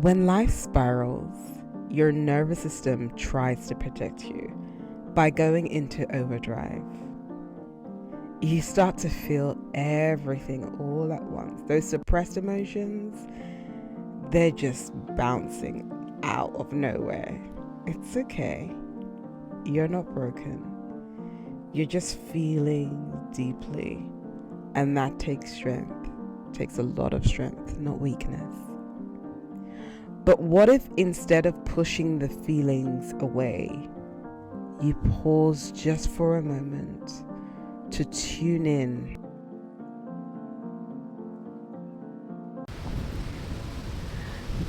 When life spirals, your nervous system tries to protect you by going into overdrive. You start to feel everything all at once. Those suppressed emotions, they're just bouncing out of nowhere. It's okay. You're not broken. You're just feeling deeply. And that takes strength. It takes a lot of strength, not weakness. But what if instead of pushing the feelings away, you pause just for a moment to tune in?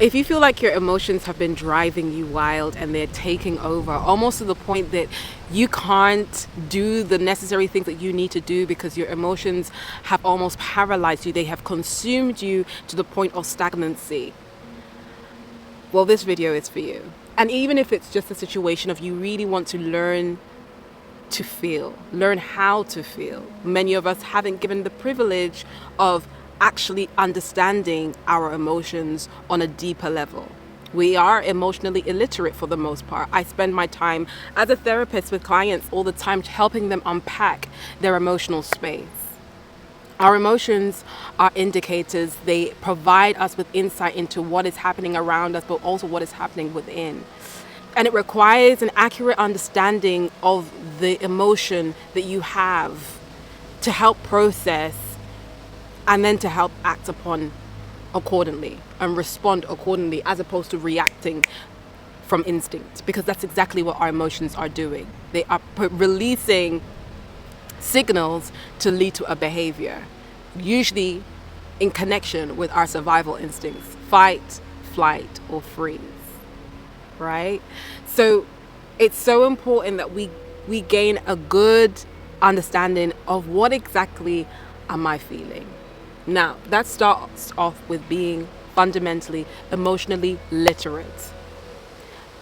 If you feel like your emotions have been driving you wild and they're taking over, almost to the point that you can't do the necessary things that you need to do because your emotions have almost paralyzed you, they have consumed you to the point of stagnancy, well, this video is for you. And even if it's just a situation of you really want to learn to feel, learn how to feel. Many of us haven't given the privilege of actually understanding our emotions on a deeper level. We are emotionally illiterate for the most part. I spend my time as a therapist with clients all the time helping them unpack their emotional space. Our emotions are indicators. They provide us with insight into what is happening around us, but also what is happening within. And it requires an accurate understanding of the emotion that you have to help process and then to help act upon accordingly and respond accordingly, as opposed to reacting from instinct, because that's exactly what our emotions are doing. They are releasing signals to lead to a behavior, usually in connection with our survival instincts: fight, flight, or freeze, right? So it's so important that we gain a good understanding of what exactly am I feeling. Now, that starts off with being fundamentally emotionally literate.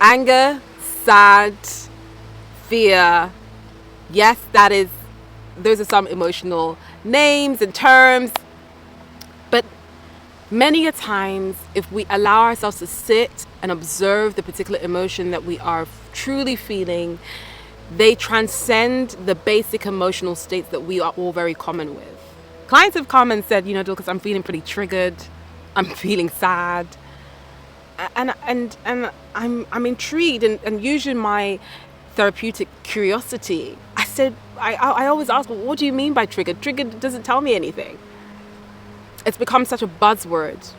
Anger, sad, fear, yes, those are some emotional names and terms, but many a times, if we allow ourselves to sit and observe the particular emotion that we are truly feeling, they transcend the basic emotional states that we are all very common with. Clients have come and said, Dorcas, I'm feeling pretty triggered. I'm feeling sad. And I'm intrigued, and using my therapeutic curiosity, I said, I always ask, well, what do you mean by triggered? Triggered doesn't tell me anything. It's become such a buzzword.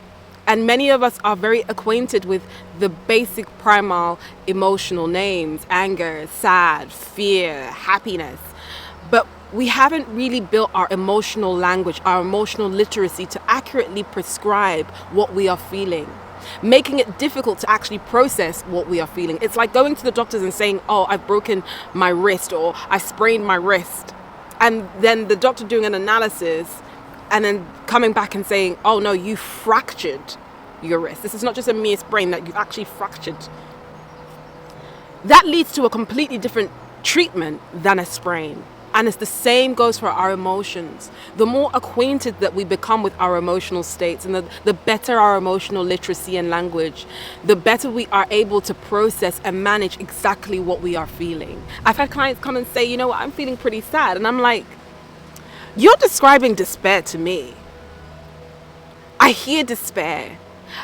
And many of us are very acquainted with the basic primal emotional names: anger, sad, fear, happiness. But we haven't really built our emotional language, our emotional literacy to accurately prescribe what we are feeling, making it difficult to actually process what we are feeling. It's like going to the doctors and saying, oh, I've broken my wrist, or I sprained my wrist. And then the doctor doing an analysis and then coming back and saying, oh no, you fractured your wrist. This is not just a mere sprain, that you've actually fractured. That leads to a completely different treatment than a sprain. And it's the same goes for our emotions. The more acquainted that we become with our emotional states, and the better our emotional literacy and language, the better we are able to process and manage exactly what we are feeling. I've had clients come and say, I'm feeling pretty sad. And I'm like, you're describing despair to me. I hear despair.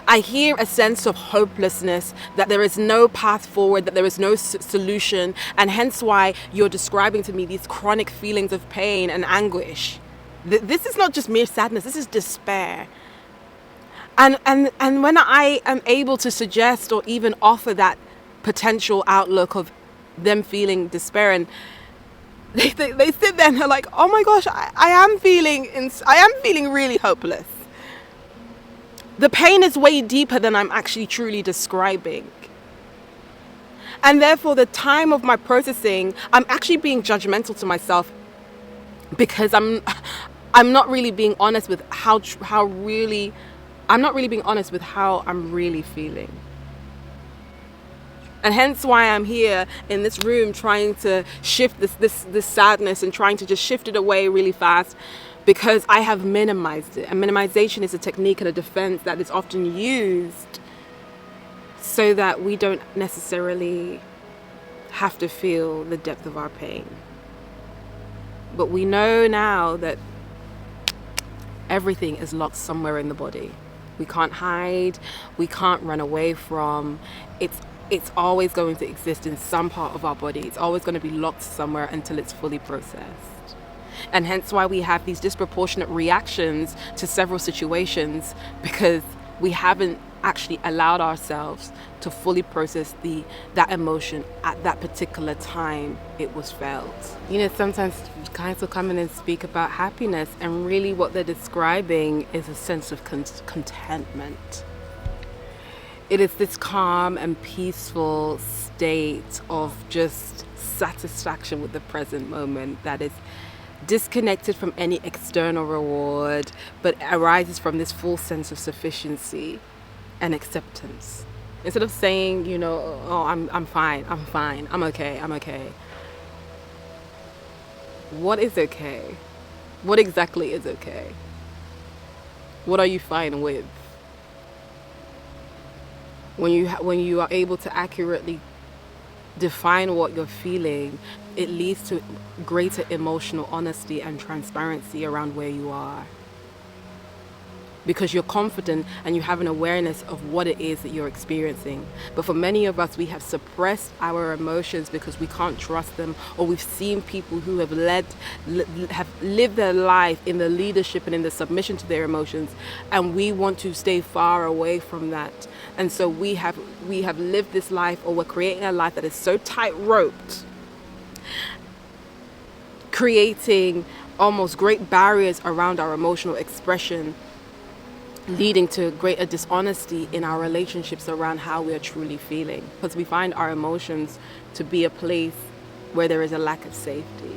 I hear a sense of hopelessness, that there is no path forward, that there is no solution, and hence why you're describing to me these chronic feelings of pain and anguish. This is not just mere sadness, this is despair. And when I am able to suggest or even offer that potential outlook of them feeling despair, and they sit there and they're like, oh my gosh, I am feeling really hopeless. The pain is way deeper than I'm actually truly describing. And therefore, the time of my processing, I'm actually being judgmental to myself, because I'm not really being honest with I'm not really being honest with how I'm really feeling. And hence why I'm here in this room trying to shift this sadness and trying to just shift it away really fast, because I have minimized it. And minimization is a technique and a defense that is often used so that we don't necessarily have to feel the depth of our pain. But we know now that everything is locked somewhere in the body. We can't hide, we can't run away from. It's always going to exist in some part of our body. It's always going to be locked somewhere until it's fully processed. And hence why we have these disproportionate reactions to several situations, because we haven't actually allowed ourselves to fully process that emotion at that particular time it was felt. Sometimes clients will come in and speak about happiness, and really what they're describing is a sense of contentment. It is this calm and peaceful state of just satisfaction with the present moment that is disconnected from any external reward, but arises from this full sense of sufficiency and acceptance. Instead of saying, oh, I'm fine, I'm okay. What is okay? What exactly is okay? What are you fine with? When you are able to accurately define what you're feeling, it leads to greater emotional honesty and transparency around where you are. Because you're confident and you have an awareness of what it is that you're experiencing. But for many of us, we have suppressed our emotions because we can't trust them, or we've seen people who have lived their life in the leadership and in the submission to their emotions, and we want to stay far away from that. And so we have lived this life, or we're creating a life that is so tight-roped, creating almost great barriers around our emotional expression, leading to greater dishonesty in our relationships around how we are truly feeling, because we find our emotions to be a place where there is a lack of safety.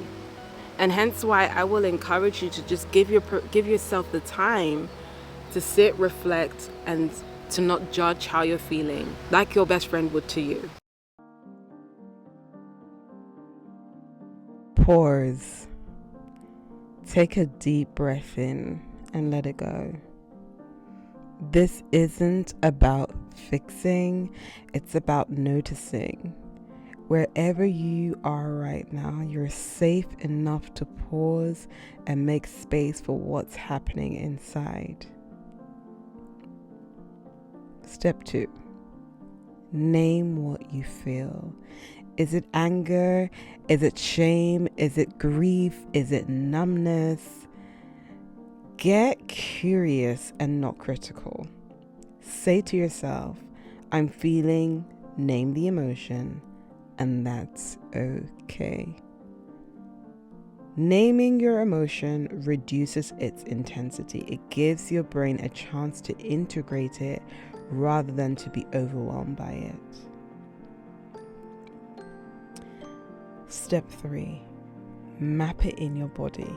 And hence why I will encourage you to just give yourself the time to sit, reflect, and to not judge how you're feeling, like your best friend would to you. Pause. Take a deep breath in and let it go. This isn't about fixing, it's about noticing. Wherever you are right now, you're safe enough to pause and make space for what's happening inside. Step 2. Name what you feel. Is it anger? Is it shame? Is it grief? Is it numbness? Get curious and not critical. Say to yourself, I'm feeling, name the emotion, and that's okay. Naming your emotion reduces its intensity. It gives your brain a chance to integrate it rather than to be overwhelmed by it. Step 3. Map it in your body.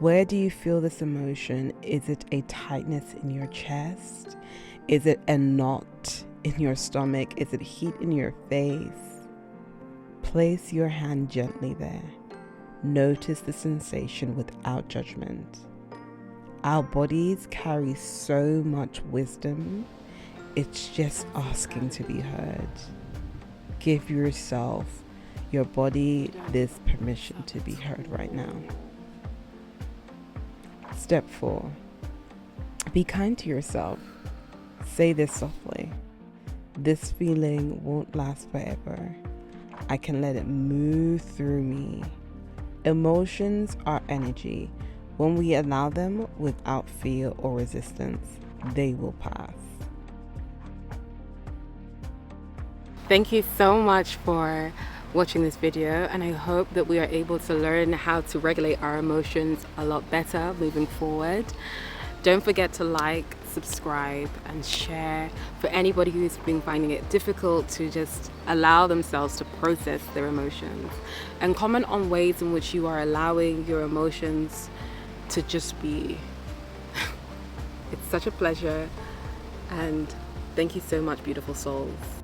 Where do you feel this emotion? Is it a tightness in your chest? Is it a knot in your stomach? Is it heat in your face? Place your hand gently there. Notice the sensation without judgment. Our bodies carry so much wisdom. It's just asking to be heard. Give yourself, your body, this permission to be heard right now. Step 4. Be kind to yourself. Say this softly. This feeling won't last forever. I can let it move through me. Emotions are energy. When we allow them without fear or resistance, they will pass. Thank you so much for watching this video, and I hope that we are able to learn how to regulate our emotions a lot better moving forward. Don't forget to like, subscribe, and share for anybody who's been finding it difficult to just allow themselves to process their emotions, and comment on ways in which you are allowing your emotions to just be. It's such a pleasure, and thank you so much, beautiful souls.